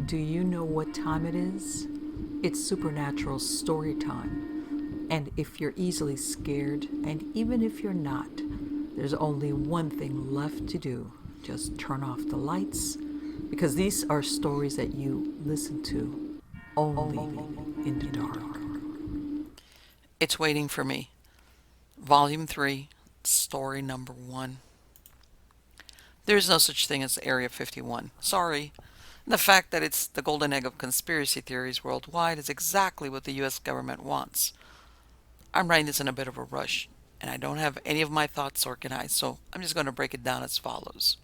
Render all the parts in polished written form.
Do you know what time it is? It's supernatural story time. And if you're easily scared, and even if you're not, there's only one thing left to do. Just turn off the lights, because these are stories that you listen to only in the dark. It's Waiting for Me, Volume 3, Story Number 1. There is no such thing as Area 51. Sorry. And the fact that it's the golden egg of conspiracy theories worldwide is exactly what the US government wants. I'm writing this in a bit of a rush, and I don't have any of my thoughts organized, so I'm just going to break it down as follows.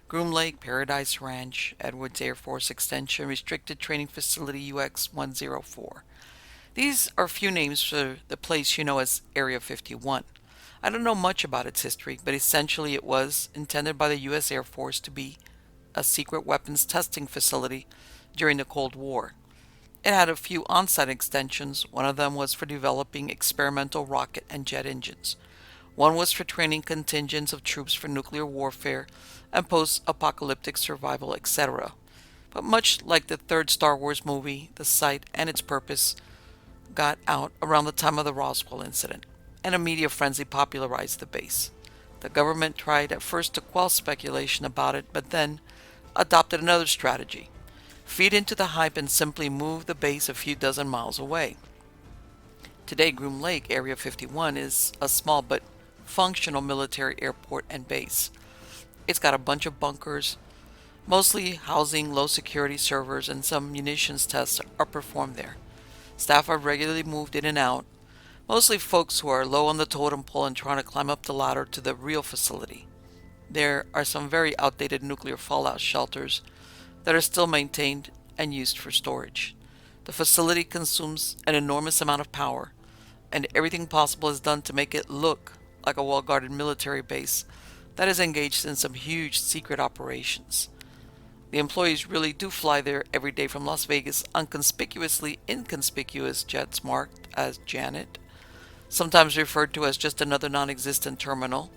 Groom Lake, Paradise Ranch, Edwards Air Force Extension, Restricted Training Facility UX 104. These are few names for the place you know as Area 51. I don't know much about its history, but essentially it was intended by the U.S. Air Force to be a secret weapons testing facility during the Cold War. It had a few on-site extensions. One of them was for developing experimental rocket and jet engines. One was for training contingents of troops for nuclear warfare and post-apocalyptic survival, etc. But much like the third Star Wars movie, the site and its purpose got out around the time of the Roswell incident, and a media frenzy popularized the base. The government tried at first to quell speculation about it, but then adopted another strategy: feed into the hype and simply move the base a few dozen miles away. Today, Groom Lake, Area 51, is a small but functional military airport and base. It's got a bunch of bunkers, mostly housing low security servers, and some munitions tests are performed there. Staff are regularly moved in and out, mostly folks who are low on the totem pole and trying to climb up the ladder to the real facility. There are some very outdated nuclear fallout shelters that are still maintained and used for storage. The facility consumes an enormous amount of power, and everything possible is done to make it look like a well-guarded military base that is engaged in some huge secret operations. The employees really do fly there every day from Las Vegas on conspicuously inconspicuous jets marked as Janet, sometimes referred to as just another non-existent terminal,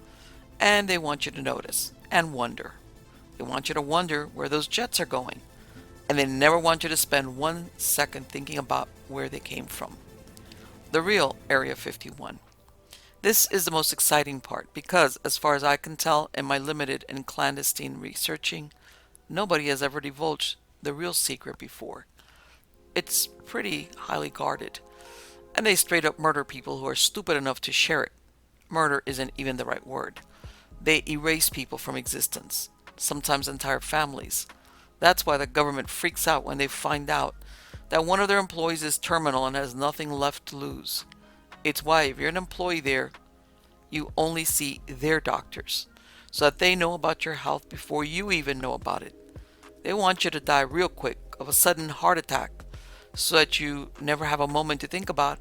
and they want you to notice and wonder. They want you to wonder where those jets are going, and they never want you to spend 1 second thinking about where they came from. The real Area 51. This is the most exciting part because, as far as I can tell in my limited and clandestine researching, nobody has ever divulged the real secret before. It's pretty highly guarded, and they straight up murder people who are stupid enough to share it. Murder isn't even the right word. They erase people from existence, sometimes entire families. That's why the government freaks out when they find out that one of their employees is terminal and has nothing left to lose. It's why if you're an employee there, you only see their doctors, so that they know about your health before you even know about it. They want you to die real quick of a sudden heart attack, so that you never have a moment to think about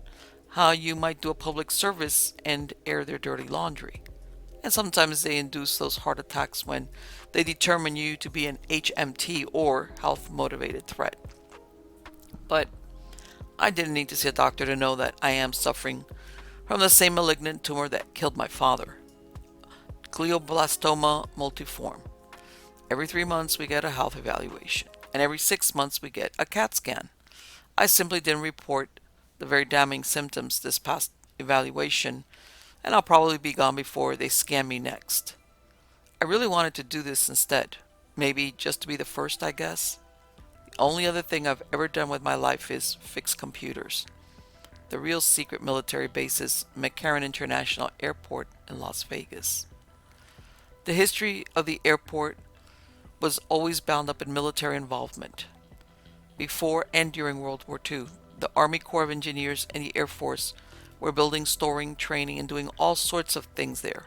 how you might do a public service and air their dirty laundry. And sometimes they induce those heart attacks when they determine you to be an HMT or health motivated threat. But I didn't need to see a doctor to know that I am suffering from the same malignant tumor that killed my father, glioblastoma multiforme. Every 3 months we get a health evaluation, and every 6 months we get a CAT scan. I simply didn't report the very damning symptoms this past evaluation, and I'll probably be gone before they scan me next. I really wanted to do this instead, maybe just to be the first, I guess. The only other thing I've ever done with my life is fix computers. The real secret military base is McCarran International Airport in Las Vegas. The history of the airport was always bound up in military involvement. Before and during World War II, the Army Corps of Engineers and the Air Force were building, storing, training, and doing all sorts of things there.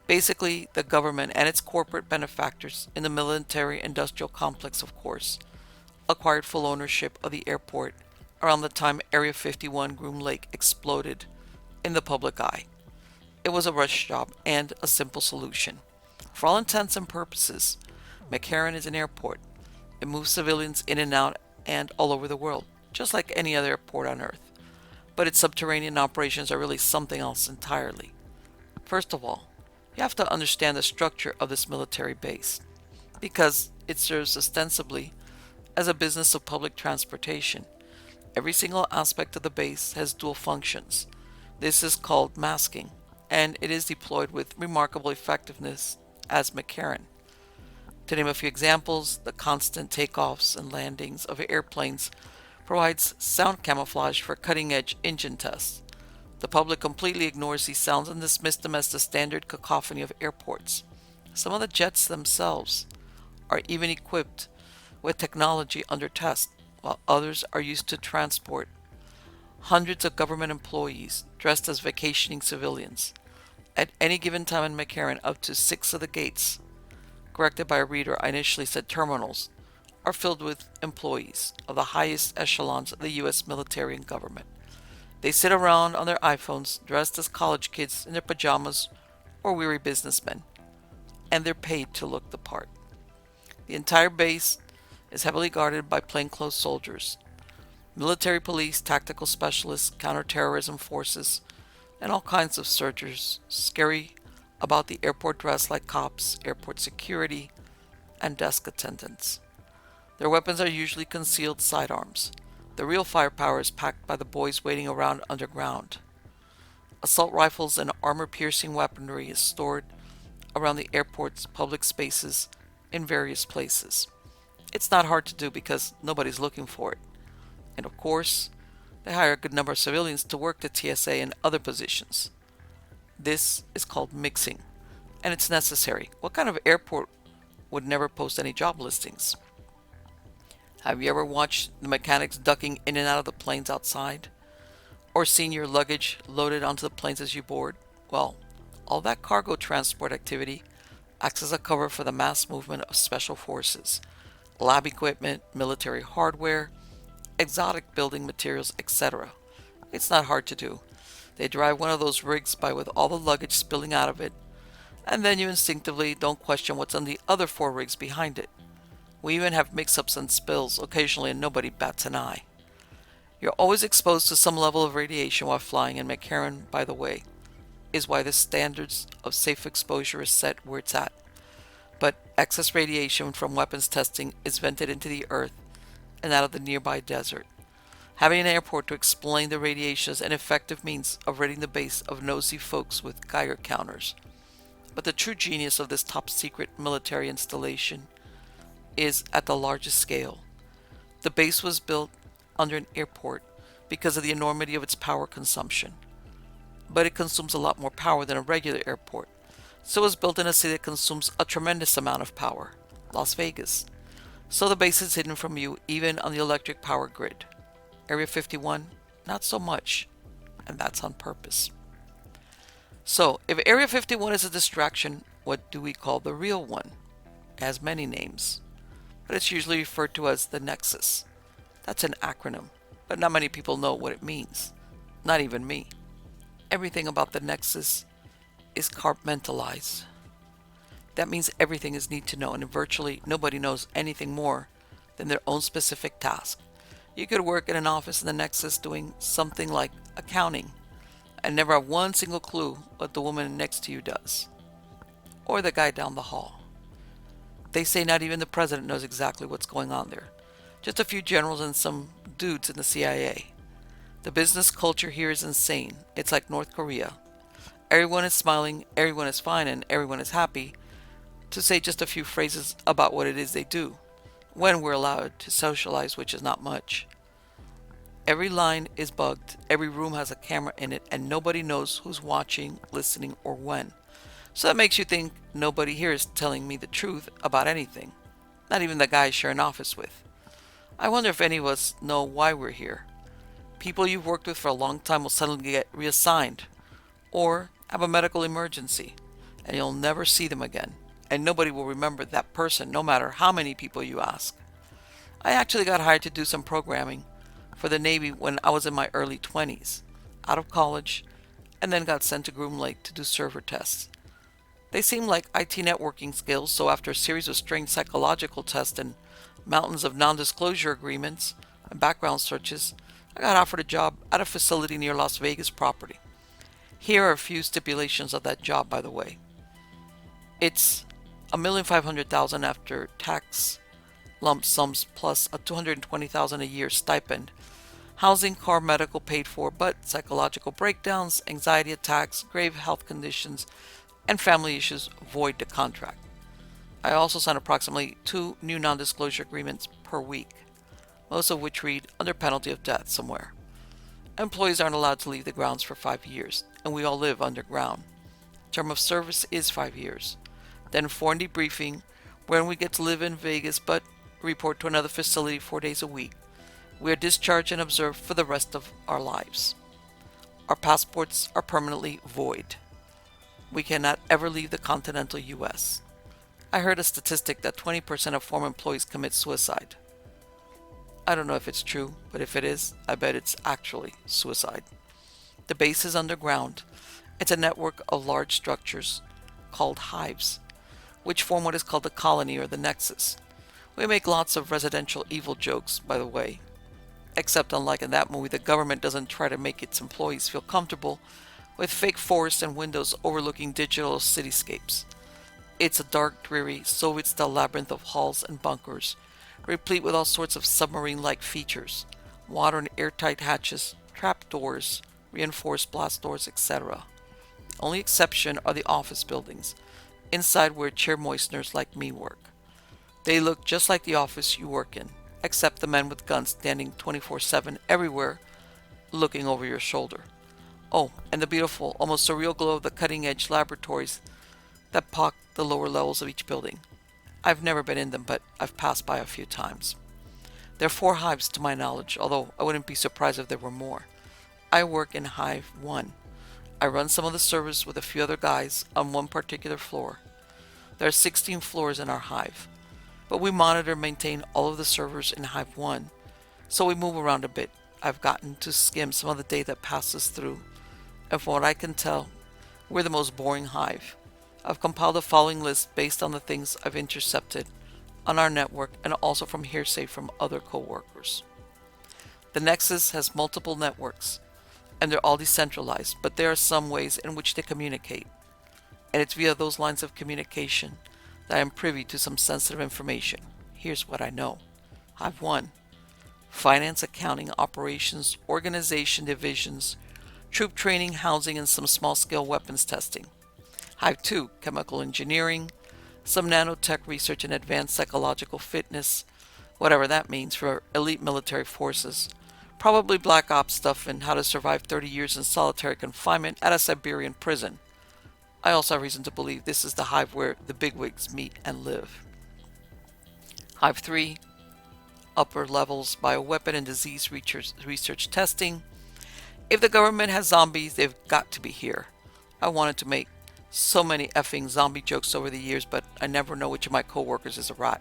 Basically, the government and its corporate benefactors in the military-industrial complex, of course, acquired full ownership of the airport around the time Area 51 Groom Lake exploded in the public eye. It was a rush job and a simple solution. For all intents and purposes, McCarran is an airport. It moves civilians in and out and all over the world, just like any other airport on Earth. But its subterranean operations are really something else entirely. First of all, you have to understand the structure of this military base, because it serves ostensibly as a business of public transportation. Every single aspect of the base has dual functions. This is called masking, and it is deployed with remarkable effectiveness as McCarran. To name a few examples, the constant takeoffs and landings of airplanes provides sound camouflage for cutting-edge engine tests. The public completely ignores these sounds and dismisses them as the standard cacophony of airports. Some of the jets themselves are even equipped with technology under test, while others are used to transport hundreds of government employees dressed as vacationing civilians. At any given time in McCarran, up to 6 of the gates, corrected by a reader, I initially said terminals, are filled with employees of the highest echelons of the U.S. military and government. They sit around on their iPhones, dressed as college kids in their pajamas or weary businessmen, and they're paid to look the part. The entire base is heavily guarded by plainclothes soldiers, military police, tactical specialists, counterterrorism forces, and all kinds of searchers scary about the airport dressed like cops, airport security, and desk attendants. Their weapons are usually concealed sidearms. The real firepower is packed by the boys waiting around underground. Assault rifles and armor-piercing weaponry is stored around the airport's public spaces in various places. It's not hard to do because nobody's looking for it. And of course, they hire a good number of civilians to work the TSA and other positions. This is called mixing, and it's necessary. What kind of airport would never post any job listings? Have you ever watched the mechanics ducking in and out of the planes outside? Or seen your luggage loaded onto the planes as you board? Well, all that cargo transport activity acts as a cover for the mass movement of special forces, lab equipment, military hardware, exotic building materials, etc. It's not hard to do. They drive one of those rigs by with all the luggage spilling out of it, and then you instinctively don't question what's on the other 4 rigs behind it. We even have mix-ups and spills occasionally and nobody bats an eye. You're always exposed to some level of radiation while flying, and McCarran, by the way, is why the standards of safe exposure is set where it's at. But excess radiation from weapons testing is vented into the earth and out of the nearby desert. Having an airport to explain the radiation is an effective means of ridding the base of nosy folks with Geiger counters. But the true genius of this top-secret military installation is at the largest scale. The base was built under an airport because of the enormity of its power consumption. But it consumes a lot more power than a regular airport. So it was built in a city that consumes a tremendous amount of power, Las Vegas. So the base is hidden from you even on the electric power grid. Area 51, not so much, and that's on purpose. So, if Area 51 is a distraction, what do we call the real one? It has many names, but it's usually referred to as the Nexus. That's an acronym, but not many people know what it means. Not even me. Everything about the Nexus is compartmentalized. That means everything is need to know, and virtually nobody knows anything more than their own specific task. You could work in an office in the Nexus doing something like accounting and never have one single clue what the woman next to you does, or the guy down the hall. They say not even the president knows exactly what's going on there. Just a few generals and some dudes in the CIA. The business culture here is insane. It's like North Korea. Everyone is smiling, everyone is fine, and everyone is happy to say just a few phrases about what it is they do, when we're allowed to socialize, which is not much. Every line is bugged, every room has a camera in it, and nobody knows who's watching, listening, or when. So that makes you think nobody here is telling me the truth about anything, not even the guy I share an office with. I wonder if any of us know why we're here. People you've worked with for a long time will suddenly get reassigned, or have a medical emergency, and you'll never see them again, and nobody will remember that person no matter how many people you ask. I actually got hired to do some programming for the Navy when I was in my early 20s, out of college, and then got sent to Groom Lake to do server tests. They seemed like IT networking skills, so after a series of strange psychological tests and mountains of non-disclosure agreements and background searches, I got offered a job at a facility near Las Vegas property. Here are a few stipulations of that job, by the way. It's $1,500,000 after tax, lump sums plus a $220,000 a year stipend. Housing, car, medical paid for, but psychological breakdowns, anxiety attacks, grave health conditions, and family issues void the contract. I also sign approximately 2 new non-disclosure agreements per week, most of which read under penalty of death somewhere. Employees aren't allowed to leave the grounds for 5 years, and we all live underground. Term of service is 5 years. Then 4 debriefing, wherein we get to live in Vegas but report to another facility 4 days a week. We are discharged and observed for the rest of our lives. Our passports are permanently void. We cannot ever leave the continental U.S. I heard a statistic that 20% of former employees commit suicide. I don't know if it's true, but if it is, I bet it's actually suicide. The base is underground. It's a network of large structures called hives, which form what is called the colony or the nexus. We make lots of residential evil jokes, by the way. Except unlike in that movie, the government doesn't try to make its employees feel comfortable with fake forests and windows overlooking digital cityscapes. It's a dark, dreary, Soviet-style labyrinth of halls and bunkers, replete with all sorts of submarine-like features, water and airtight hatches, trap doors, reinforced blast doors, etc. The only exception are the office buildings, inside where chair moisteners like me work. They look just like the office you work in, except the men with guns standing 24/7 everywhere, looking over your shoulder. Oh, and the beautiful, almost surreal glow of the cutting-edge laboratories that pock the lower levels of each building. I've never been in them, but I've passed by a few times. There are 4 hives to my knowledge, although I wouldn't be surprised if there were more. I work in Hive 1. I run some of the servers with a few other guys on one particular floor. There are 16 floors in our hive, but we monitor and maintain all of the servers in Hive 1, so we move around a bit. I've gotten to skim some of the data that passes through, and from what I can tell, we're the most boring hive. I've compiled the following list based on the things I've intercepted on our network and also from hearsay from other co-workers. The Nexus has multiple networks, and they're all decentralized, but there are some ways in which they communicate, and it's via those lines of communication that I am privy to some sensitive information. Here's what I know. Hive 1. Finance, accounting, operations, organization divisions, troop training, housing, and some small-scale weapons testing. Hive 2. Chemical engineering, some nanotech research and advanced psychological fitness, whatever that means, for elite military forces. Probably black ops stuff and how to survive 30 years in solitary confinement at a Siberian prison. I also have reason to believe this is the hive where the bigwigs meet and live. Hive 3. Upper levels, bioweapon and disease research testing. If the government has zombies, they've got to be here. I wanted to make so many effing zombie jokes over the years, but I never know which of my coworkers is a rat.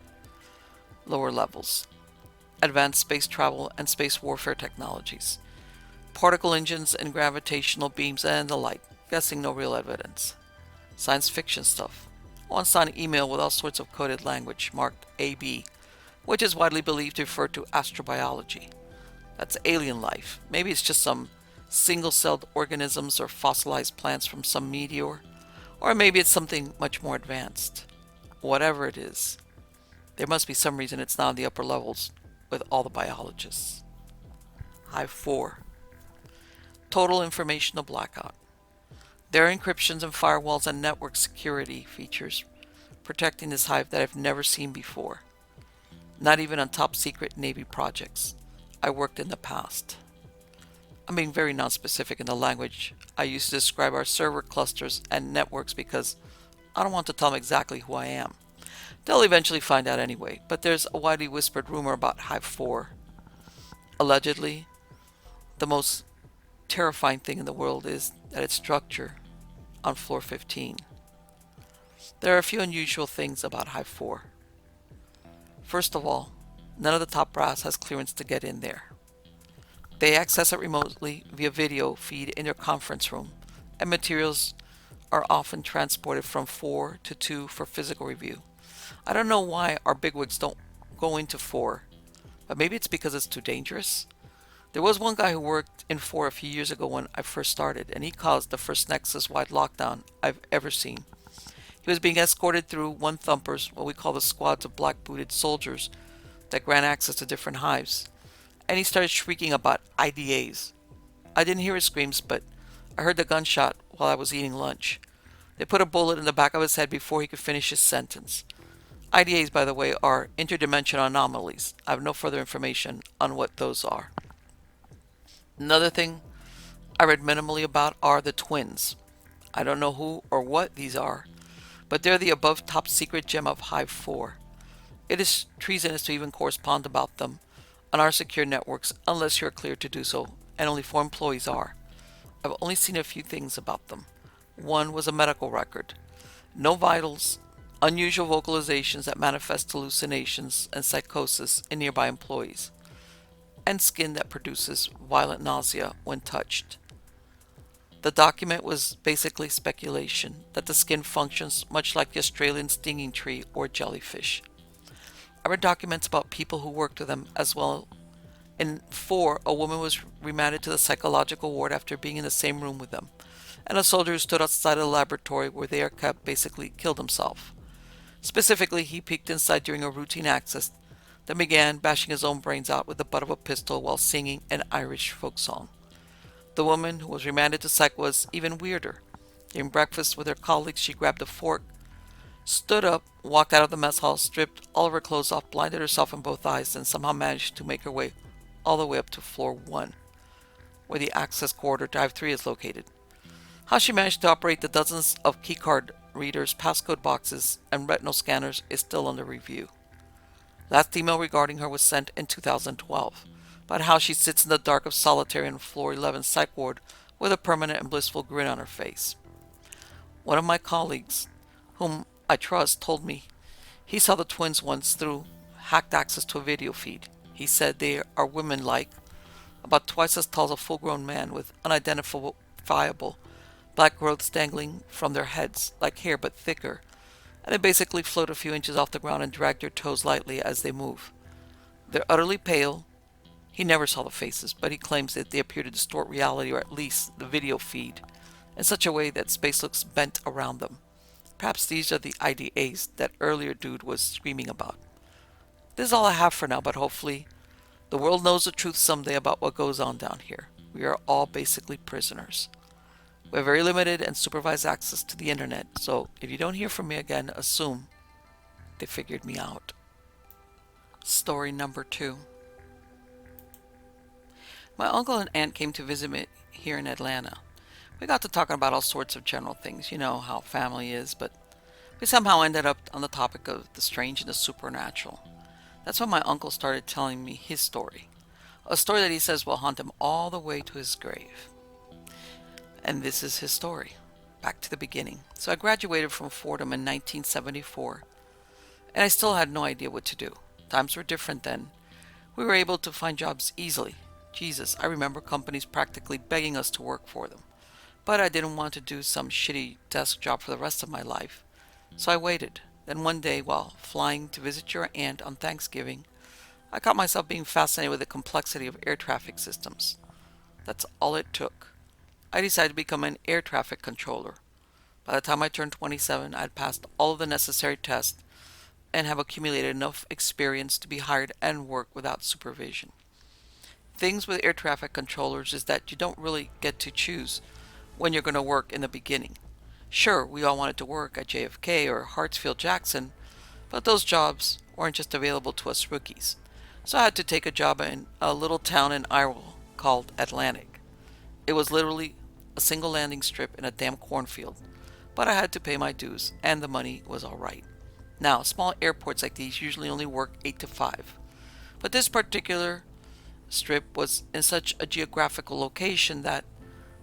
Lower levels. Advanced space travel and space warfare technologies. Particle engines and gravitational beams and the like. Guessing no real evidence. Science fiction stuff. Once on email with all sorts of coded language marked AB, which is widely believed to refer to astrobiology. That's alien life. Maybe it's just some single-celled organisms or fossilized plants from some meteor. Or maybe it's something much more advanced. Whatever it is, there must be some reason it's not in the upper levels with all the biologists. Hive 4. Total informational blackout. There are encryptions and firewalls and network security features protecting this hive that I've never seen before. Not even on top secret Navy projects I worked in the past. I'm being very non-specific in the language I use to describe our server clusters and networks because I don't want to tell them exactly who I am. They'll eventually find out anyway, but there's a widely whispered rumor about Hive 4. Allegedly, the most terrifying thing in the world is that its structure on floor 15. There are a few unusual things about Hive 4. First of all, none of the top brass has clearance to get in there. They access it remotely via video feed in their conference room, and materials are often transported from 4 to 2 for physical review. I don't know why our bigwigs don't go into 4, but maybe it's because it's too dangerous. There was one guy who worked in 4 a few years ago when I first started, and he caused the first Nexus-wide lockdown I've ever seen. He was being escorted through one thumpers, what we call the squads of black-booted soldiers, that grant access to different hives, and he started shrieking about IDAs. I didn't hear his screams, but I heard the gunshot while I was eating lunch. They put a bullet in the back of his head before he could finish his sentence. IDAs, by the way, are interdimensional anomalies. I have no further information on what those are. Another thing I read minimally about are the twins. I don't know who or what these are, but they're the above top secret gem of Hive 4. It is treasonous to even correspond about them on our secure networks unless you're cleared to do so, and only 4 employees are. I've only seen a few things about them. One was a medical record. No vitals, unusual vocalizations that manifest hallucinations and psychosis in nearby employees, and skin that produces violent nausea when touched. The document was basically speculation that the skin functions much like the Australian stinging tree or jellyfish. I read documents about people who worked with them as well. In 4, a woman was remanded to the psychological ward after being in the same room with them, and a soldier who stood outside of the laboratory where they are kept basically killed himself. Specifically, he peeked inside during a routine access, then began bashing his own brains out with the butt of a pistol while singing an Irish folk song. The woman who was remanded to psych was even weirder. During breakfast with her colleagues, she grabbed a fork, stood up, walked out of the mess hall, stripped all of her clothes off, blinded herself in both eyes, and somehow managed to make her way all the way up to floor 1, where the access corridor to Hive 3 is located. How she managed to operate the dozens of keycard readers, passcode boxes, and retinal scanners is still under review. Last email regarding her was sent in 2012, about how she sits in the dark of solitary on floor 11 psych ward with a permanent and blissful grin on her face. One of my colleagues, whom I trust, told me he saw the twins once through hacked access to a video feed. He said they are women-like, about twice as tall as a full-grown man with unidentifiable black growths dangling from their heads, like hair but thicker, and they basically float a few inches off the ground and drag their toes lightly as they move. They're utterly pale. He never saw the faces, but he claims that they appear to distort reality, or at least the video feed, in such a way that space looks bent around them. Perhaps these are the IDAs that earlier dude was screaming about. This is all I have for now, but hopefully the world knows the truth someday about what goes on down here. We are all basically prisoners. We have very limited and supervised access to the internet, so if you don't hear from me again, assume they figured me out. Story number 2. My uncle and aunt came to visit me here in Atlanta. We got to talking about all sorts of general things, you know how family is, but we somehow ended up on the topic of the strange and the supernatural. That's when my uncle started telling me his story. A story that he says will haunt him all the way to his grave. And this is his story. Back to the beginning. So I graduated from Fordham in 1974, and I still had no idea what to do. Times were different then. We were able to find jobs easily. Jesus, I remember companies practically begging us to work for them. But I didn't want to do some shitty desk job for the rest of my life. So I waited. Then one day, while flying to visit your aunt on Thanksgiving, I caught myself being fascinated with the complexity of air traffic systems. That's all it took. I decided to become an air traffic controller. By the time I turned 27, I had passed all of the necessary tests and have accumulated enough experience to be hired and work without supervision. Things with air traffic controllers is that you don't really get to choose when you're going to work in the beginning. Sure, we all wanted to work at JFK or Hartsfield-Jackson, but those jobs weren't just available to us rookies. So I had to take a job in a little town in Iowa called Atlantic. It was literally a single landing strip in a damn cornfield, but I had to pay my dues, and the money was alright. Now, small airports like these usually only work 8 to 5, but this particular strip was in such a geographical location that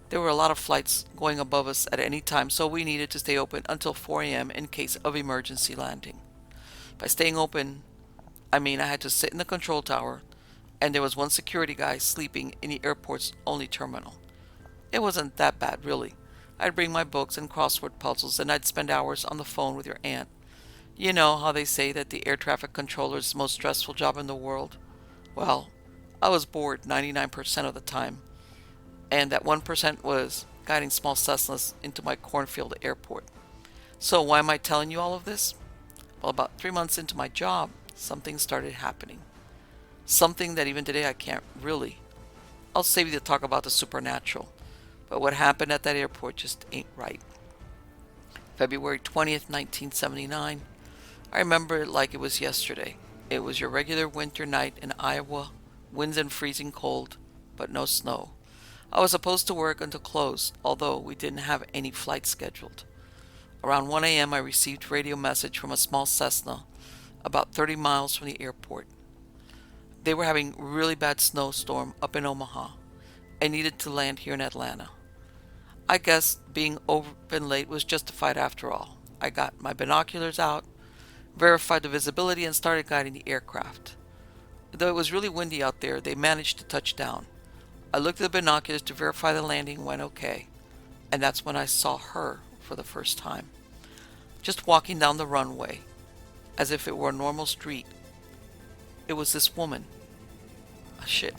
there were a lot of flights going above us at any time, so we needed to stay open until 4 a.m. in case of emergency landing. By staying open, I mean I had to sit in the control tower, and there was one security guy sleeping in the airport's only terminal. It wasn't that bad, really. I'd bring my books and crossword puzzles, and I'd spend hours on the phone with your aunt. You know how they say that the air traffic controller is the most stressful job in the world? Well, I was bored 99% of the time, and that 1% was guiding small Cessnas into my cornfield airport. So why am I telling you all of this? Well, about 3 months into my job, something started happening. Something that even today I can't really. I'll save you to talk about the supernatural. But what happened at that airport just ain't right. February 20th, 1979. I remember it like it was yesterday. It was your regular winter night in Iowa, winds and freezing cold, but no snow. I was supposed to work until close, although we didn't have any flights scheduled. Around 1 a.m. I received a radio message from a small Cessna about 30 miles from the airport. They were having a really bad snowstorm up in Omaha and needed to land here in Atlanta. I guess being open late was justified after all. I got my binoculars out, verified the visibility, and started guiding the aircraft. Though it was really windy out there, they managed to touch down. I looked at the binoculars to verify the landing went okay, and that's when I saw her for the first time. Just walking down the runway, as if it were a normal street. It was this woman. Shit,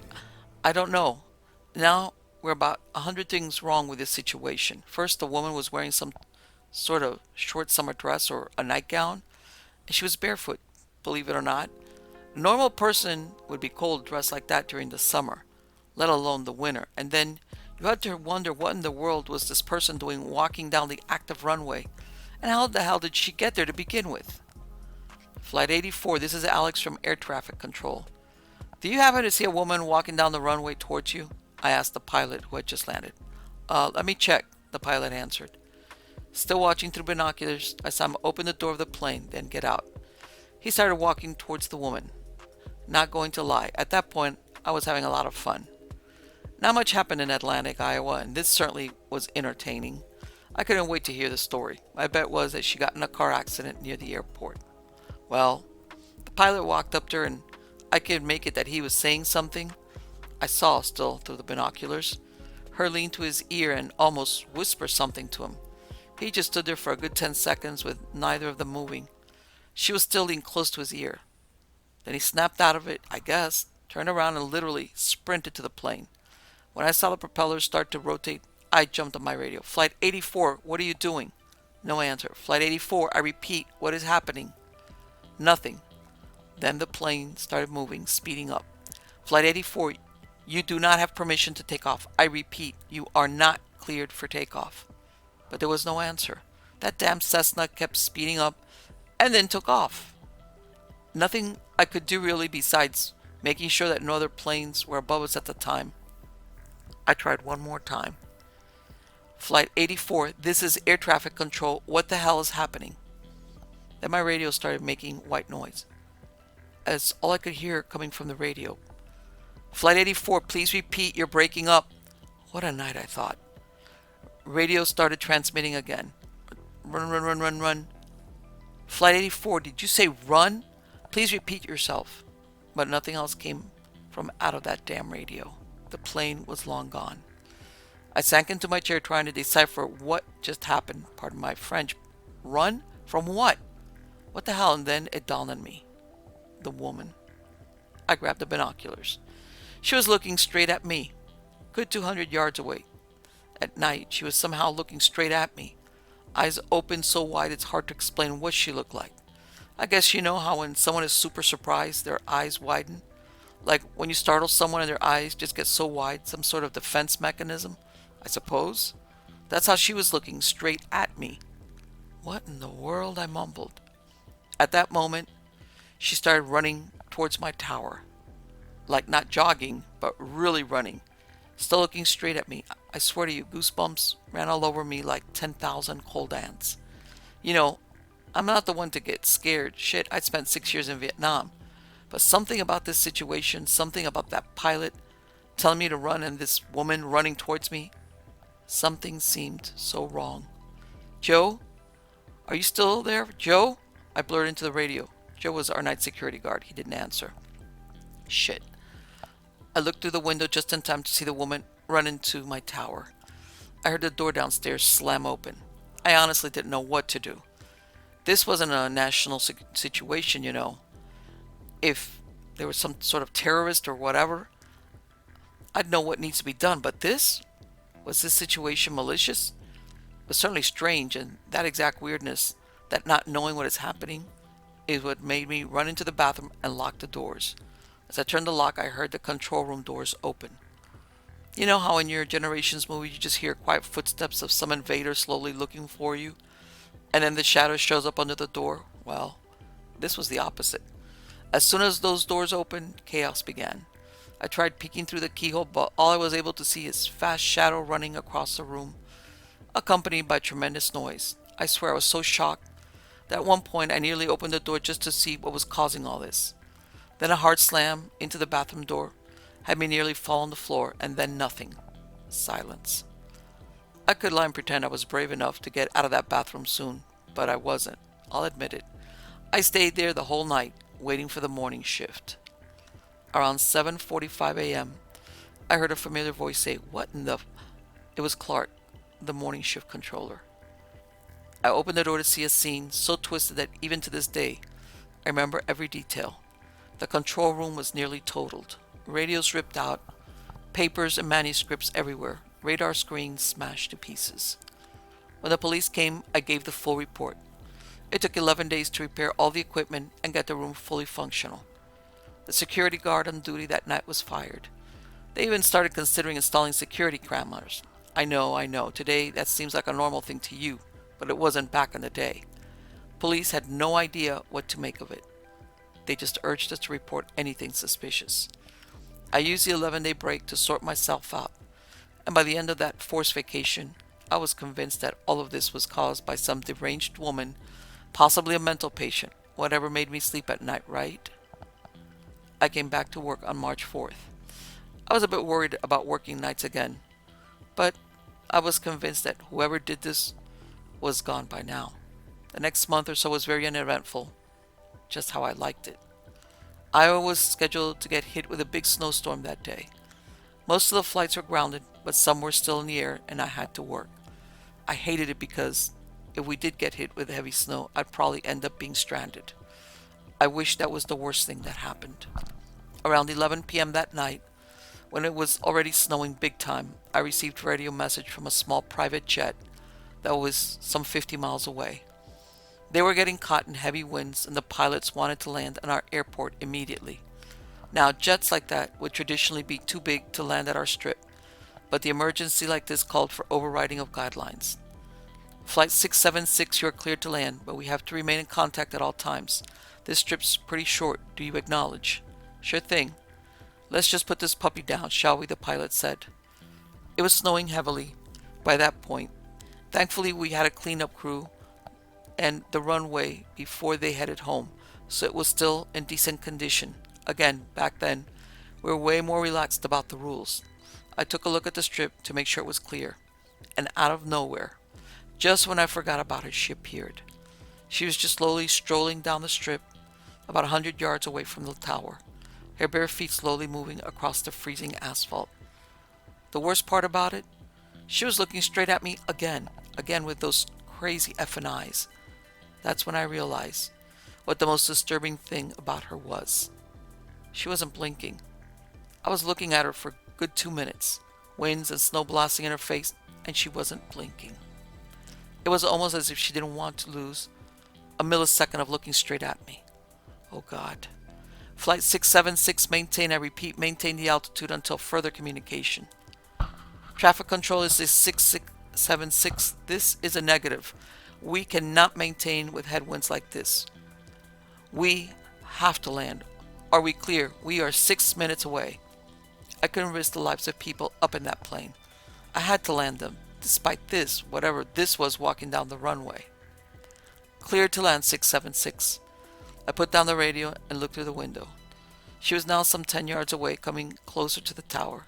I don't know. Now we're about 100 things wrong with this situation. First, the woman was wearing some sort of short summer dress or a nightgown, and she was barefoot, believe it or not. A normal person would be cold dressed like that during the summer, let alone the winter. And then you had to wonder what in the world was this person doing walking down the active runway, and how the hell did she get there to begin with? Flight 84, this is Alex from Air Traffic Control. Do you happen to see a woman walking down the runway towards you? I asked the pilot who had just landed. Let me check, the pilot answered. Still watching through binoculars, I saw him open the door of the plane, then get out. He started walking towards the woman. Not going to lie, at that point, I was having a lot of fun. Not much happened in Atlantic, Iowa, and this certainly was entertaining. I couldn't wait to hear the story. My bet was that she got in a car accident near the airport. Well, the pilot walked up to her, and I could make it that he was saying something. I saw, still through the binoculars, her lean to his ear and almost whisper something to him. He just stood there for a good 10 seconds with neither of them moving. She was still leaning close to his ear. Then he snapped out of it, I guess, turned around and literally sprinted to the plane. When I saw the propellers start to rotate, I jumped on my radio. Flight 84, what are you doing? No answer. Flight 84, I repeat, what is happening? Nothing. Then the plane started moving, speeding up. Flight 84, you do not have permission to take off. I repeat, you are not cleared for takeoff. But there was no answer. That damn Cessna kept speeding up and then took off. Nothing I could do really besides making sure that no other planes were above us at the time. I tried one more time. Flight 84, this is air traffic control. What the hell is happening? Then my radio started making white noise. That's all I could hear coming from the radio. Flight 84, please repeat, you're breaking up. What a night, I thought. Radio started transmitting again. Run, run, run, run, run. Flight 84, did you say run? Please repeat yourself. But nothing else came from out of that damn radio. The plane was long gone. I sank into my chair trying to decipher what just happened. Pardon my French. Run? From what? What the hell? And then it dawned on me. The woman. I grabbed the binoculars. She was looking straight at me. Good 200 yards away. At night, she was somehow looking straight at me. Eyes open so wide it's hard to explain what she looked like. I guess you know how when someone is super surprised, their eyes widen? Like when you startle someone and their eyes just get so wide, some sort of defense mechanism, I suppose? That's how she was looking, straight at me. What in the world? I mumbled. At that moment, she started running towards my tower. Like not jogging, but really running. Still looking straight at me. I swear to you, goosebumps ran all over me like 10,000 cold ants. You know, I'm not the one to get scared. Shit, I spent 6 years in Vietnam. But something about this situation, something about that pilot telling me to run and this woman running towards me, something seemed so wrong. Joe? Are you still there? Joe? I blurted into the radio. Joe was our night security guard. He didn't answer. Shit. I looked through the window just in time to see the woman run into my tower. I heard the door downstairs slam open. I honestly didn't know what to do. This wasn't a national situation, you know. If there was some sort of terrorist or whatever, I'd know what needs to be done. But this? Was this situation malicious? It was certainly strange, and that exact weirdness, that not knowing what is happening, is what made me run into the bathroom and lock the doors. As I turned the lock, I heard the control room doors open. You know how in your Generations movie you just hear quiet footsteps of some invader slowly looking for you, and then the shadow shows up under the door? Well, this was the opposite. As soon as those doors opened, chaos began. I tried peeking through the keyhole, but all I was able to see is fast shadow running across the room, accompanied by tremendous noise. I swear I was so shocked that at one point I nearly opened the door just to see what was causing all this. Then a hard slam into the bathroom door had me nearly fall on the floor, and then nothing. Silence. I could lie and pretend I was brave enough to get out of that bathroom soon, but I wasn't. I'll admit it. I stayed there the whole night, waiting for the morning shift. Around 7:45 a.m., I heard a familiar voice say, "What in the—" It was Clark, the morning shift controller. I opened the door to see a scene so twisted that even to this day, I remember every detail. The control room was nearly totaled. Radios ripped out, papers and manuscripts everywhere, radar screens smashed to pieces. When the police came, I gave the full report. It took 11 days to repair all the equipment and get the room fully functional. The security guard on duty that night was fired. They even started considering installing security cameras. I know. Today that seems like a normal thing to you, but it wasn't back in the day. Police had no idea what to make of it. They just urged us to report anything suspicious. I used the 11-day break to sort myself out, and by the end of that forced vacation, I was convinced that all of this was caused by some deranged woman, possibly a mental patient, whatever made me sleep at night, right? I came back to work on March 4th. I was a bit worried about working nights again, but I was convinced that whoever did this was gone by now. The next month or so was very uneventful, just how I liked it. Iowa was scheduled to get hit with a big snowstorm that day. Most of the flights were grounded, but some were still in the air, and I had to work. I hated it because if we did get hit with heavy snow, I'd probably end up being stranded. I wish that was the worst thing that happened. Around 11 p.m. that night, when it was already snowing big time, I received a radio message from a small private jet that was some 50 miles away. They were getting caught in heavy winds, and the pilots wanted to land on our airport immediately. Now, jets like that would traditionally be too big to land at our strip, but the emergency like this called for overriding of guidelines. Flight 676, you are cleared to land, but we have to remain in contact at all times. This strip's pretty short. Do you acknowledge? Sure thing. Let's just put this puppy down, shall we? The pilot said. It was snowing heavily by that point. Thankfully, we had a cleanup crew and the runway before they headed home, so it was still in decent condition. Again, back then, we were way more relaxed about the rules. I took a look at the strip to make sure it was clear, and out of nowhere, just when I forgot about her, she appeared. She was just slowly strolling down the strip, about 100 yards away from the tower, her bare feet slowly moving across the freezing asphalt. The worst part about it, she was looking straight at me again with those crazy effing eyes. That's when I realized what the most disturbing thing about her was. She wasn't blinking. I was looking at her for a good 2 minutes, winds and snow blasting in her face, and she wasn't blinking. It was almost as if she didn't want to lose a millisecond of looking straight at me. Oh God. Flight 676, maintain, I repeat, maintain the altitude until further communication. Traffic control is 676. This is a negative. We cannot maintain with headwinds like this. We have to land. Are we clear? We are 6 minutes away. I couldn't risk the lives of people up in that plane. I had to land them, despite this, whatever this was walking down the runway. Clear to land, 676. I put down the radio and looked through the window. She was now some 10 yards away, coming closer to the tower.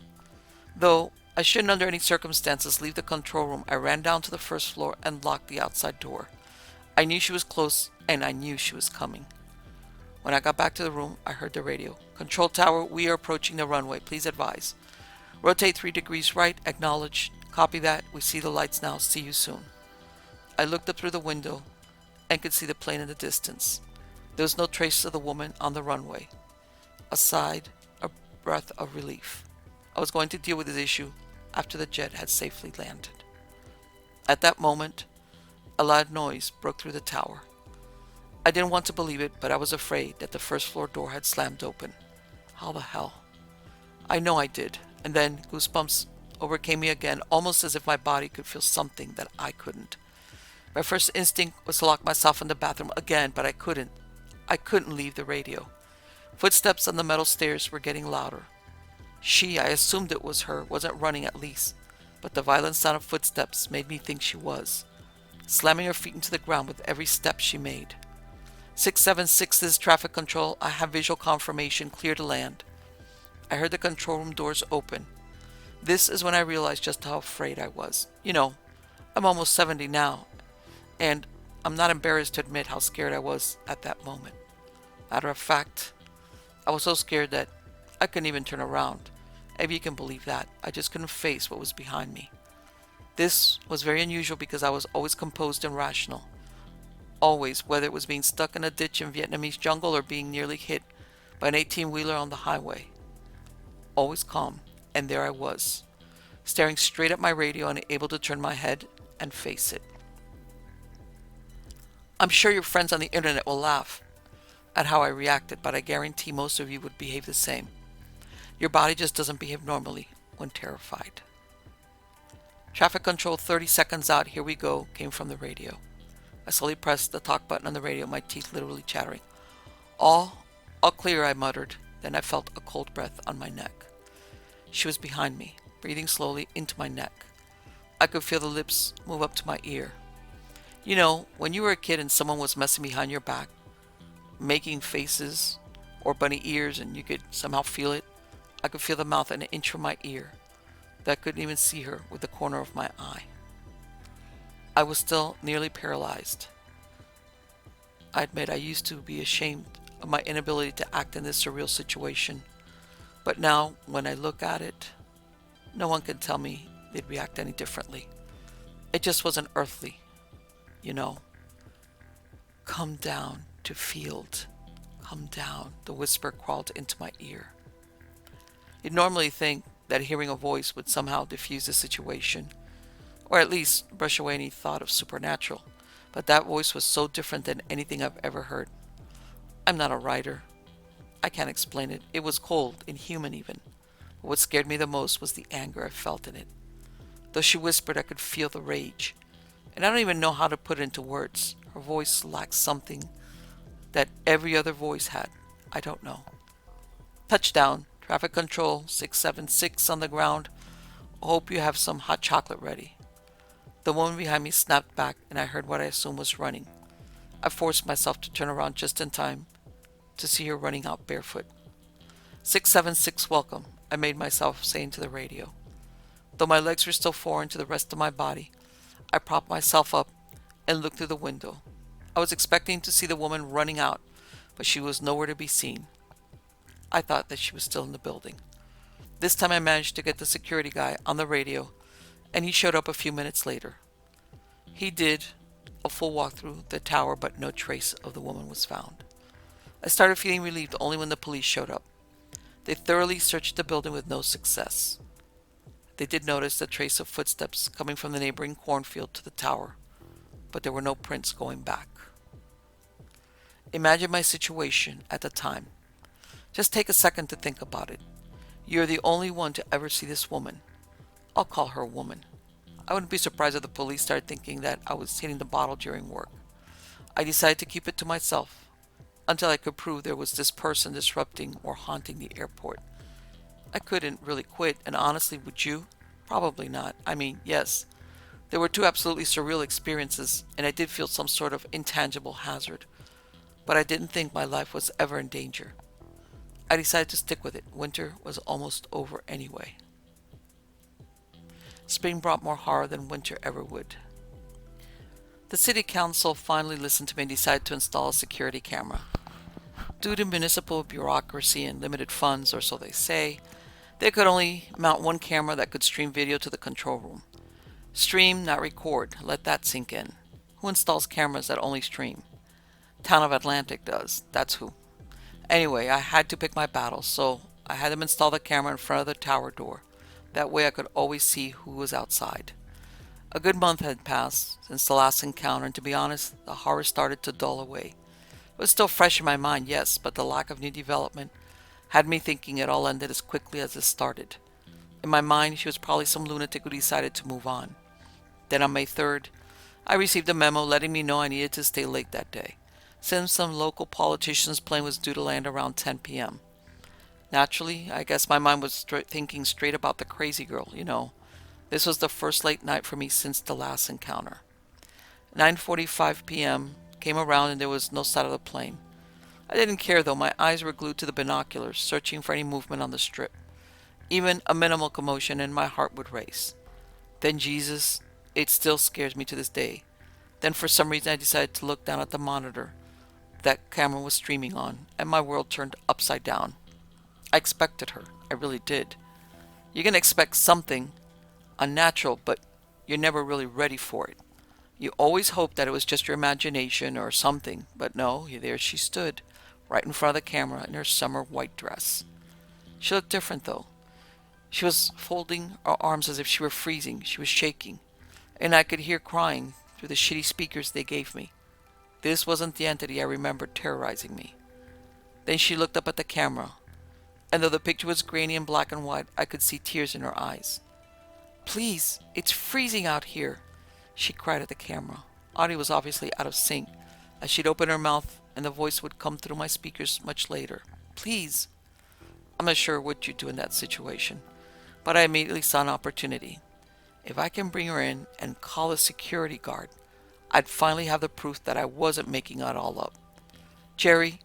Though I shouldn't under any circumstances leave the control room, I ran down to the first floor and locked the outside door. I knew she was close, and I knew she was coming. When I got back to the room, I heard the radio. Control tower, we are approaching the runway. Please advise. Rotate 3 degrees right. Acknowledge. Copy that. We see the lights now. See you soon. I looked up through the window and could see the plane in the distance. There was no trace of the woman on the runway. A sigh, a breath of relief. I was going to deal with this issue after the jet had safely landed. At that moment, a loud noise broke through the tower. I didn't want to believe it, but I was afraid that the first floor door had slammed open. How the hell? I know I did. And then goosebumps overcame me again, almost as if my body could feel something that I couldn't. My first instinct was to lock myself in the bathroom again, but I couldn't. I couldn't leave the radio. Footsteps on the metal stairs were getting louder. She, I assumed it was her, wasn't running at least, but the violent sound of footsteps made me think she was, slamming her feet into the ground with every step she made. 676's traffic control, I have visual confirmation, clear to land. I heard the control room doors open. This is when I realized just how afraid I was. You know, I'm almost 70 now, and I'm not embarrassed to admit how scared I was at that moment. Matter of fact, I was so scared that I couldn't even turn around. If you can believe that, I just couldn't face what was behind me. This was very unusual because I was always composed and rational. Always, whether it was being stuck in a ditch in Vietnamese jungle or being nearly hit by an 18-wheeler on the highway. Always calm, and there I was, staring straight at my radio and able to turn my head and face it. I'm sure your friends on the internet will laugh at how I reacted, but I guarantee most of you would behave the same. Your body just doesn't behave normally when terrified. Traffic control 30 seconds out, here we go, came from the radio. I slowly pressed the talk button on the radio, my teeth literally chattering. All clear, I muttered. Then I felt a cold breath on my neck. She was behind me, breathing slowly into my neck. I could feel the lips move up to my ear. You know, when you were a kid and someone was messing behind your back, making faces or bunny ears, and you could somehow feel it, I could feel the mouth an inch from my ear. That I couldn't even see her with the corner of my eye. I was still nearly paralyzed. I admit I used to be ashamed of my inability to act in this surreal situation, but now when I look at it, no one can tell me they'd react any differently. It just wasn't earthly, you know. Come down to field. Come down, the whisper crawled into my ear. You'd normally think that hearing a voice would somehow diffuse the situation, or at least brush away any thought of supernatural, but that voice was so different than anything I've ever heard. I'm not a writer. I can't explain it. It was cold, inhuman even. But what scared me the most was the anger I felt in it. Though she whispered, I could feel the rage. And I don't even know how to put it into words. Her voice lacked something that every other voice had. I don't know. Touchdown. Traffic control 676 on the ground. Hope you have some hot chocolate ready. The woman behind me snapped back, and I heard what I assumed was running. I forced myself to turn around just in time to see her running out barefoot. 676 welcome, I made myself say into the radio. Though my legs were still foreign to the rest of my body, I propped myself up and looked through the window. I was expecting to see the woman running out, but she was nowhere to be seen. I thought that she was still in the building. This time I managed to get the security guy on the radio, and he showed up a few minutes later. He did a full walk through the tower, but no trace of the woman was found. I started feeling relieved only when the police showed up. They thoroughly searched the building with no success. They did notice the trace of footsteps coming from the neighboring cornfield to the tower, but there were no prints going back. Imagine my situation at the time. Just take a second to think about it. You're the only one to ever see this woman. I'll call her a woman. I wouldn't be surprised if the police started thinking that I was hitting the bottle during work. I decided to keep it to myself until I could prove there was this person disrupting or haunting the airport. I couldn't really quit, and honestly, would you? Probably not. I mean, yes, there were two absolutely surreal experiences, and I did feel some sort of intangible hazard, but I didn't think my life was ever in danger. I decided to stick with it. Winter was almost over anyway. Spring brought more horror than winter ever would. The city council finally listened to me and decided to install a security camera. Due to municipal bureaucracy and limited funds, or so they say, they could only mount one camera that could stream video to the control room. Stream, not record. Let that sink in. Who installs cameras that only stream? Town of Atlantic does. That's who. Anyway, I had to pick my battles, so I had them install the camera in front of the tower door. That way I could always see who was outside. A good month had passed since the last encounter, and to be honest, the horror started to dull away. It was still fresh in my mind, yes, but the lack of new development had me thinking it all ended as quickly as it started. In my mind, she was probably some lunatic who decided to move on. Then on May 3rd, I received a memo letting me know I needed to stay late that day, since some local politician's plane was due to land around 10 p.m. Naturally, I guess my mind was thinking straight about the crazy girl, you know. This was the first late night for me since the last encounter. 9:45 p.m. came around and there was no sight of the plane. I didn't care though, my eyes were glued to the binoculars, searching for any movement on the strip. Even a minimal commotion and my heart would race. Then Jesus, it still scares me to this day. Then for some reason I decided to look down at the monitor that camera was streaming on, and my world turned upside down. I expected her, I really did. You're gonna expect something unnatural, but you're never really ready for it. You always hope that it was just your imagination or something, but no, there she stood, right in front of the camera in her summer white dress. She looked different though. She was folding her arms as if she were freezing. She was shaking, and I could hear crying through the shitty speakers they gave me. This wasn't the entity I remembered terrorizing me. Then she looked up at the camera, and though the picture was grainy and black and white, I could see tears in her eyes. "Please, it's freezing out here," she cried at the camera. Audio was obviously out of sync, as she'd open her mouth and the voice would come through my speakers much later. "Please." I'm not sure what you'd do in that situation, but I immediately saw an opportunity. If I can bring her in and call a security guard, I'd finally have the proof that I wasn't making it all up. "Jerry,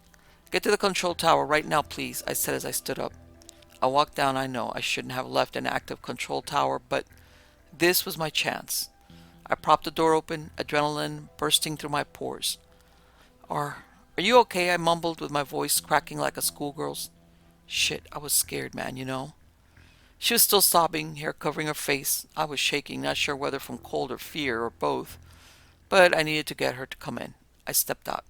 get to the control tower right now, please," I said as I stood up. I walked down. I know I shouldn't have left an active control tower, but this was my chance. I propped the door open, adrenaline bursting through my pores. Are you okay?" I mumbled with my voice cracking like a schoolgirl's. Shit, I was scared, man, you know. She was still sobbing, hair covering her face. I was shaking, not sure whether from cold or fear or both, but I needed to get her to come in. I stepped out.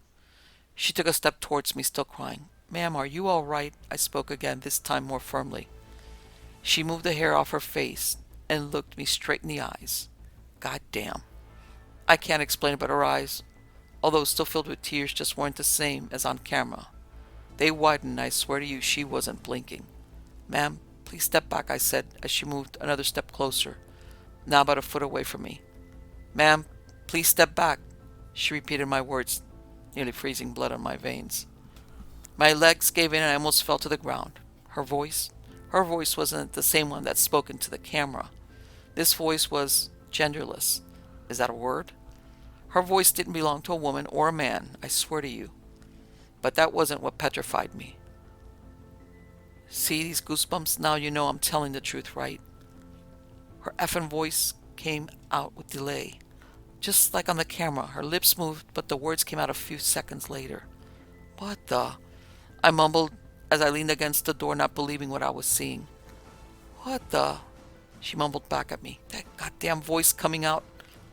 She took a step towards me, still crying. "Ma'am, are you all right?" I spoke again, this time more firmly. She moved the hair off her face and looked me straight in the eyes. God damn. I can't explain it, but her eyes, although still filled with tears, just weren't the same as on camera. They widened, and I swear to you, she wasn't blinking. "Ma'am, please step back," I said as she moved another step closer, now about a foot away from me. "Ma'am, please step back," she repeated my words, nearly freezing blood on my veins. My legs gave in and I almost fell to the ground. Her voice wasn't the same one that spoke into the camera. This voice was genderless. Is that a word? Her voice didn't belong to a woman or a man, I swear to you. But that wasn't what petrified me. See these goosebumps? Now you know I'm telling the truth, right? Her effing voice came out with delay. Just like on the camera, her lips moved, but the words came out a few seconds later. "What the?" I mumbled as I leaned against the door, not believing what I was seeing. "What the?" she mumbled back at me, that goddamn voice coming out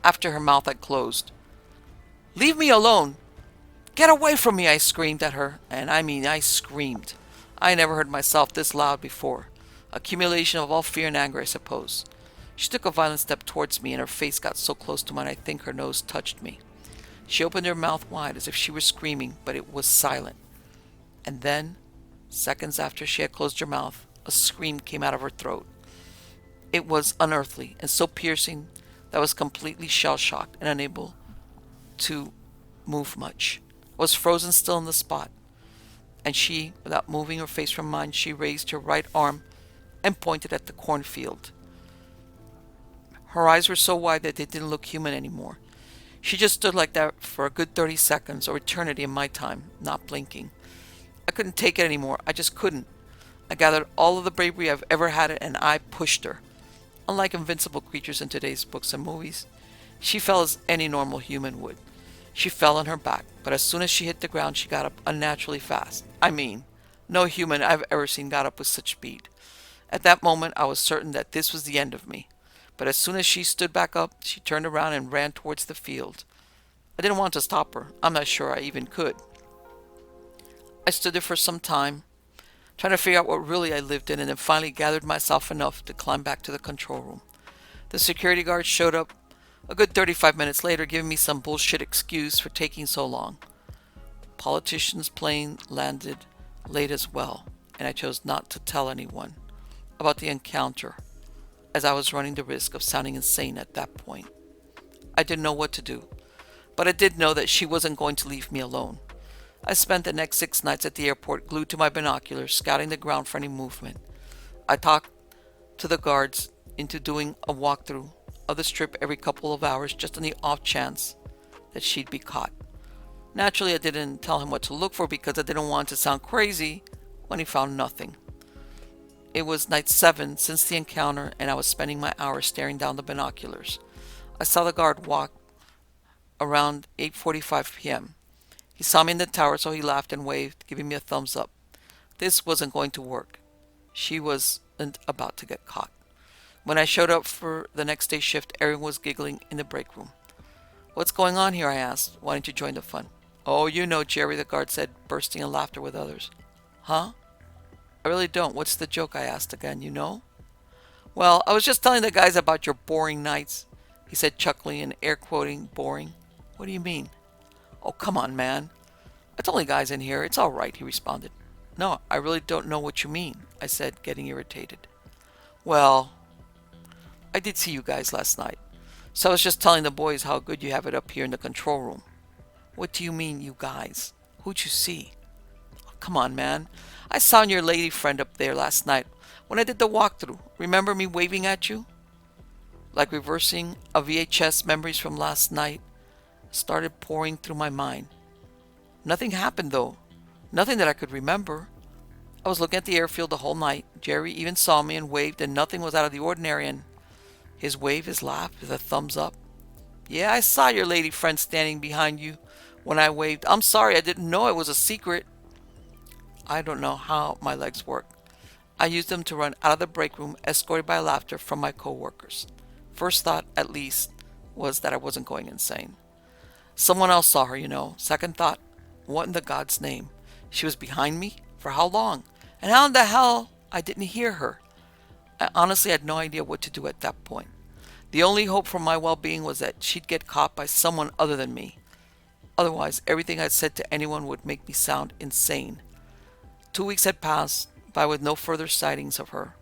after her mouth had closed. "Leave me alone! Get away from me!" I screamed at her, and I mean I screamed. I never heard myself this loud before. Accumulation of all fear and anger, I suppose. She took a violent step towards me, and her face got so close to mine I think her nose touched me. She opened her mouth wide as if she were screaming, but it was silent. And then, seconds after she had closed her mouth, a scream came out of her throat. It was unearthly and so piercing that I was completely shell-shocked and unable to move much. I was frozen still in the spot. And she, without moving her face from mine, she raised her right arm and pointed at the cornfield. Her eyes were so wide that they didn't look human anymore. She just stood like that for a good 30 seconds, or eternity in my time, not blinking. I couldn't take it anymore. I just couldn't. I gathered all of the bravery I've ever had and I pushed her. Unlike invincible creatures in today's books and movies, she fell as any normal human would. She fell on her back, but as soon as she hit the ground, she got up unnaturally fast. I mean, no human I've ever seen got up with such speed. At that moment, I was certain that this was the end of me. But as soon as she stood back up, she turned around and ran towards the field. I didn't want to stop her. I'm not sure I even could. I stood there for some time, trying to figure out what really I lived in, and then finally gathered myself enough to climb back to the control room. The security guard showed up a good 35 minutes later, giving me some bullshit excuse for taking so long. Politician's plane landed late as well. and I chose not to tell anyone about the encounter, as I was running the risk of sounding insane at that point. I didn't know what to do, but I did know that she wasn't going to leave me alone. I spent the next 6 nights at the airport glued to my binoculars, scouting the ground for any movement. I talked to the guards into doing a walkthrough of the strip every couple of hours just on the off chance that she'd be caught. Naturally, I didn't tell him what to look for because I didn't want to sound crazy when he found nothing. It was night 7 since the encounter, and I was spending my hours staring down the binoculars. I saw the guard walk around 8:45 p.m. He saw me in the tower, so he laughed and waved, giving me a thumbs up. This wasn't going to work. She wasn't about to get caught. When I showed up for the next day's shift, everyone was giggling in the break room. "What's going on here?" I asked, wanting to join the fun. "Oh, you know, Jerry," the guard said, bursting in laughter with others. "Huh? I really don't. What's the joke?" I asked again. "You know?" "Well, I was just telling the guys about your boring nights," he said, chuckling and air quoting boring. "What do you mean?" "Oh, come on, man. It's only guys in here. It's all right," he responded. "No, I really don't know what you mean," I said, getting irritated. "Well, I did see you guys last night, so I was just telling the boys how good you have it up here in the control room." "What do you mean, you guys? Who'd you see?" "Oh, come on, man. I saw your lady friend up there last night when I did the walkthrough. Remember me waving at you?" Like reversing a VHS, memories from last night started pouring through my mind. Nothing happened, though. Nothing that I could remember. I was looking at the airfield the whole night. Jerry even saw me and waved, and nothing was out of the ordinary, and his wave, his laugh, with a thumbs up. "Yeah, I saw your lady friend standing behind you when I waved. I'm sorry, I didn't know it was a secret." I don't know how my legs work. I used them to run out of the break room, escorted by laughter from my co-workers. First thought, at least, was that I wasn't going insane. Someone else saw her, you know. Second thought, what in the God's name? She was behind me? For how long? And how in the hell I didn't hear her? I honestly had no idea what to do at that point. The only hope for my well-being was that she'd get caught by someone other than me. Otherwise, everything I'd said to anyone would make me sound insane. 2 weeks had passed by with no further sightings of her.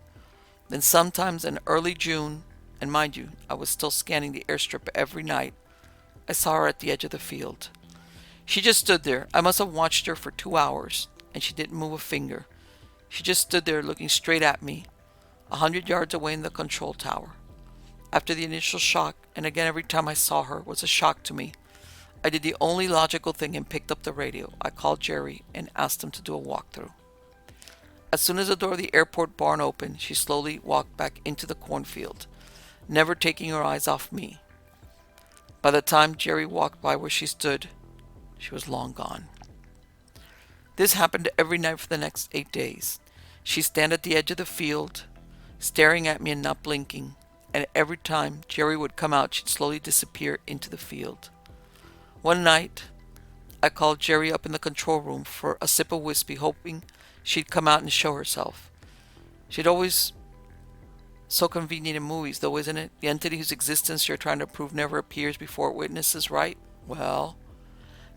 Then sometimes in early June, and mind you, I was still scanning the airstrip every night, I saw her at the edge of the field. She just stood there. I must have watched her for 2 hours, and she didn't move a finger. She just stood there looking straight at me, 100 yards away in the control tower. After the initial shock, and again every time I saw her was a shock to me, I did the only logical thing and picked up the radio. I called Jerry and asked him to do a walkthrough. As soon as the door of the airport barn opened, she slowly walked back into the cornfield, never taking her eyes off me. By the time Jerry walked by where she stood, she was long gone. This happened every night for the next 8 days. She'd stand at the edge of the field, staring at me and not blinking, and every time Jerry would come out, she'd slowly disappear into the field. One night, I called Jerry up in the control room for a sip of whiskey, hoping she'd come out and show herself. She'd always so convenient in movies, though, isn't it? The entity whose existence you're trying to prove never appears before witnesses, right? Well,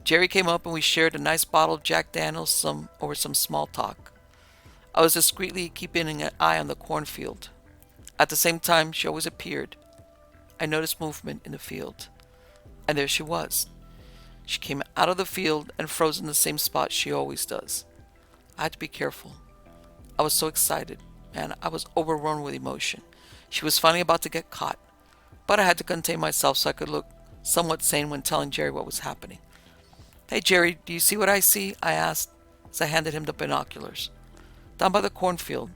Jerry came up and we shared a nice bottle of Jack Daniels over some small talk. I was discreetly keeping an eye on the cornfield. At the same time, she always appeared. I noticed movement in the field. And there she was. She came out of the field and froze in the same spot she always does. I had to be careful. I was so excited. Man, I was overrun with emotion. She was finally about to get caught. But I had to contain myself so I could look somewhat sane when telling Jerry what was happening. "Hey, Jerry, do you see what I see?" I asked as I handed him the binoculars. Down by the cornfield,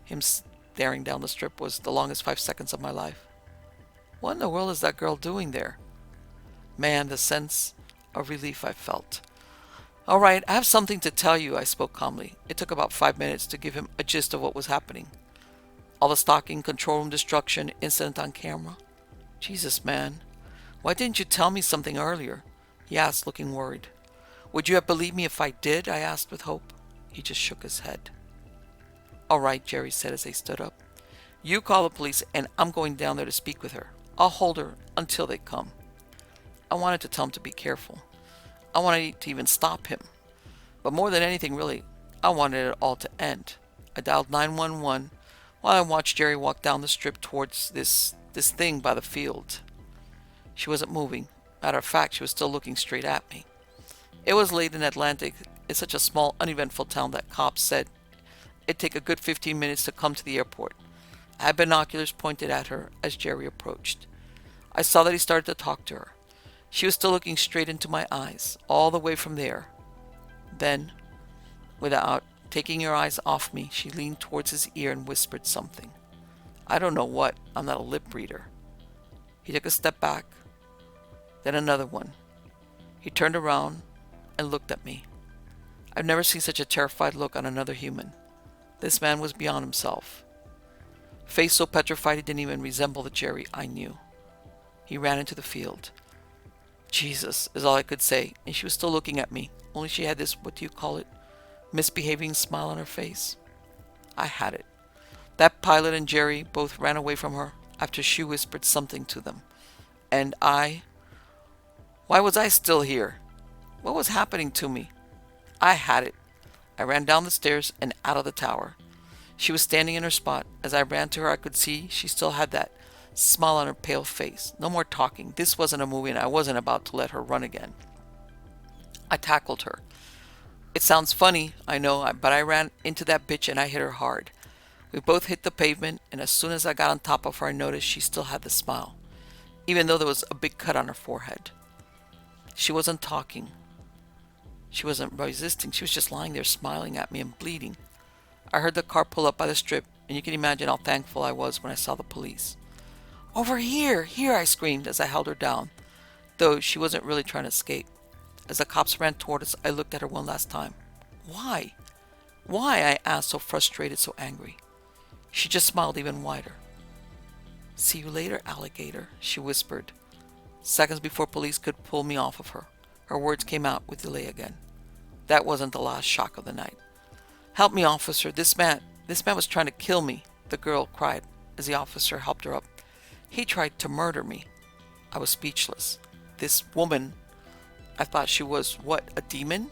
him staring down the strip was the longest 5 seconds of my life. What in the world is that girl doing there? Man, the sense of relief I felt. "All right, I have something to tell you," I spoke calmly. It took about 5 minutes to give him a gist of what was happening. All the stalking, control room destruction, incident on camera. Jesus, man. Why didn't you tell me something earlier? He asked, looking worried. Would you have believed me if I did? I asked with hope. He just shook his head. All right, Jerry said as they stood up. You call the police and I'm going down there to speak with her. I'll hold her until they come. I wanted to tell him to be careful. I wanted to even stop him. But more than anything, really, I wanted it all to end. I dialed 911 while I watched Jerry walk down the strip towards this thing by the field. She wasn't moving. Matter of fact, she was still looking straight at me. It was late in Atlantic. It's such a small, uneventful town that cops said it'd take a good 15 minutes to come to the airport. I had binoculars pointed at her as Jerry approached. I saw that he started to talk to her. She was still looking straight into my eyes, all the way from there. Then, without taking her eyes off me, she leaned towards his ear and whispered something. I don't know what. I'm not a lip reader. He took a step back, then another one. He turned around and looked at me. I've never seen such a terrified look on another human. This man was beyond himself. Face so petrified he didn't even resemble the Jerry I knew. He ran into the field. Jesus, is all I could say, and she was still looking at me, only she had this, what do you call it, misbehaving smile on her face. I had it. That pilot and Jerry both ran away from her after she whispered something to them. And why was I still here? What was happening to me? I had it. I ran down the stairs and out of the tower. She was standing in her spot. As I ran to her, I could see she still had that smile on her pale face. No more talking. This wasn't a movie and I wasn't about to let her run again. I tackled her. It sounds funny, I know, but I ran into that bitch and I hit her hard. We both hit the pavement, and as soon as I got on top of her, I noticed she still had the smile, even though there was a big cut on her forehead. She wasn't talking. She wasn't resisting. She was just lying there smiling at me and bleeding. I heard the car pull up by the strip, and you can imagine how thankful I was when I saw the police. Over here! Here! I screamed as I held her down, though she wasn't really trying to escape. As the cops ran toward us, I looked at her one last time. Why? Why? I asked, so frustrated, so angry. She just smiled even wider. See you later, alligator, she whispered. Seconds before police could pull me off of her, her words came out with delay again. That wasn't the last shock of the night. Help me, officer. This man was trying to kill me, the girl cried as the officer helped her up. He tried to murder me. I was speechless. This woman, I thought she was, what, a demon?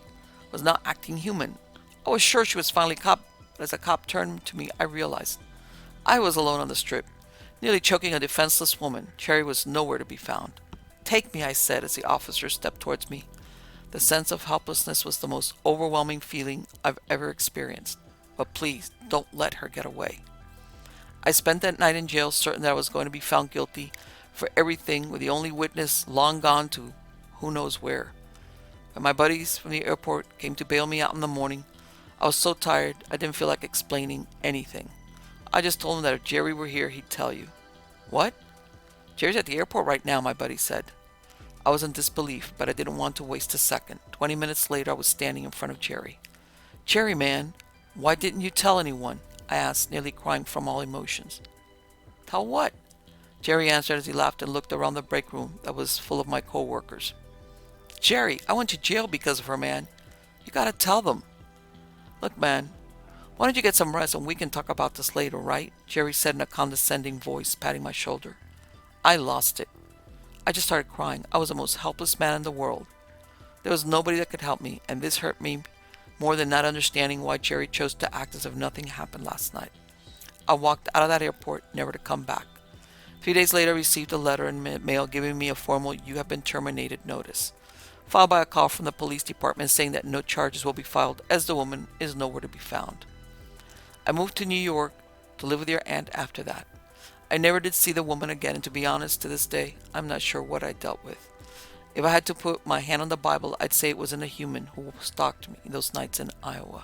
Was not acting human. I was sure she was finally a cop, but as the cop turned to me, I realized I was alone on the strip, nearly choking a defenseless woman. Cherry was nowhere to be found. Take me, I said as the officer stepped towards me. The sense of helplessness was the most overwhelming feeling I've ever experienced. But please, don't let her get away. I spent that night in jail certain that I was going to be found guilty for everything, with the only witness long gone to who knows where. When my buddies from the airport came to bail me out in the morning, I was so tired I didn't feel like explaining anything. I just told him that if Jerry were here, he'd tell you. What? Jerry's at the airport right now, my buddy said. I was in disbelief, but I didn't want to waste a second. 20 minutes later, I was standing in front of Jerry. Jerry, man, why didn't you tell anyone? I asked, nearly crying from all emotions. Tell what? Jerry answered as he laughed and looked around the break room that was full of my co-workers. Jerry, I went to jail because of her, man. You gotta tell them. Look, man, why don't you get some rest and we can talk about this later, right? Jerry said in a condescending voice, patting my shoulder. I lost it. I just started crying. I was the most helpless man in the world. There was nobody that could help me, and this hurt me more than not understanding why Jerry chose to act as if nothing happened last night. I walked out of that airport, never to come back. A few days later, I received a letter in mail giving me a formal "you have been terminated" notice, followed by a call from the police department saying that no charges will be filed as the woman is nowhere to be found. I moved to New York to live with your aunt after that. I never did see the woman again, and to be honest, to this day, I'm not sure what I dealt with. If I had to put my hand on the Bible, I'd say it wasn't a human who stalked me those nights in Iowa.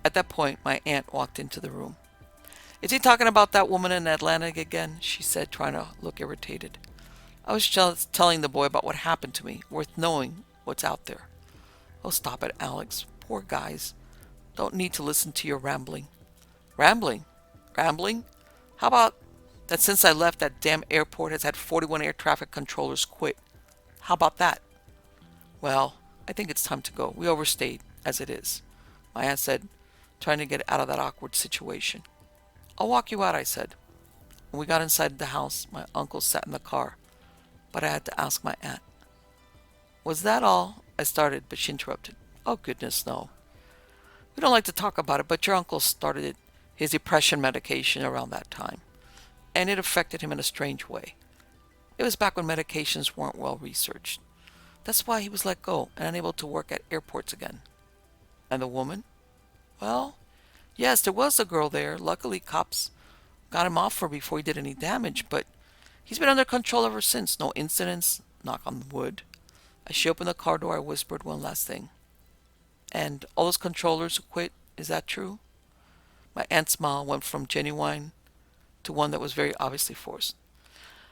At that point, my aunt walked into the room. Is he talking about that woman in Atlantic again? She said, trying to look irritated. I was just telling the boy about what happened to me, worth knowing what's out there. Oh, stop it, Alex. Poor guys. Don't need to listen to your rambling. Rambling? Rambling? How about that since I left, that damn airport has had 41 air traffic controllers quit? How about that? Well, I think it's time to go. We overstayed, as it is, my aunt said, trying to get out of that awkward situation. I'll walk you out, I said. When we got inside the house, my uncle sat in the car, but I had to ask my aunt. Was that all? I started, but she interrupted. Oh, goodness, no. We We don't like to talk about it, but your uncle started his depression medication around that time, and it affected him in a strange way. It was back when medications weren't well researched. That's why he was let go and unable to work at airports again. And the woman? Well, yes, there was a girl there. Luckily, cops got him off her before he did any damage, but he's been under control ever since. No incidents, knock on wood. As she opened the car door, I whispered one last thing. And all those controllers who quit, is that true? My aunt's smile went from genuine to one that was very obviously forced.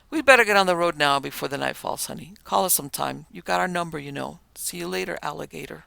We'd better get on the road now before the night falls, honey. Call us sometime. You got our number, you know. See you later, alligator.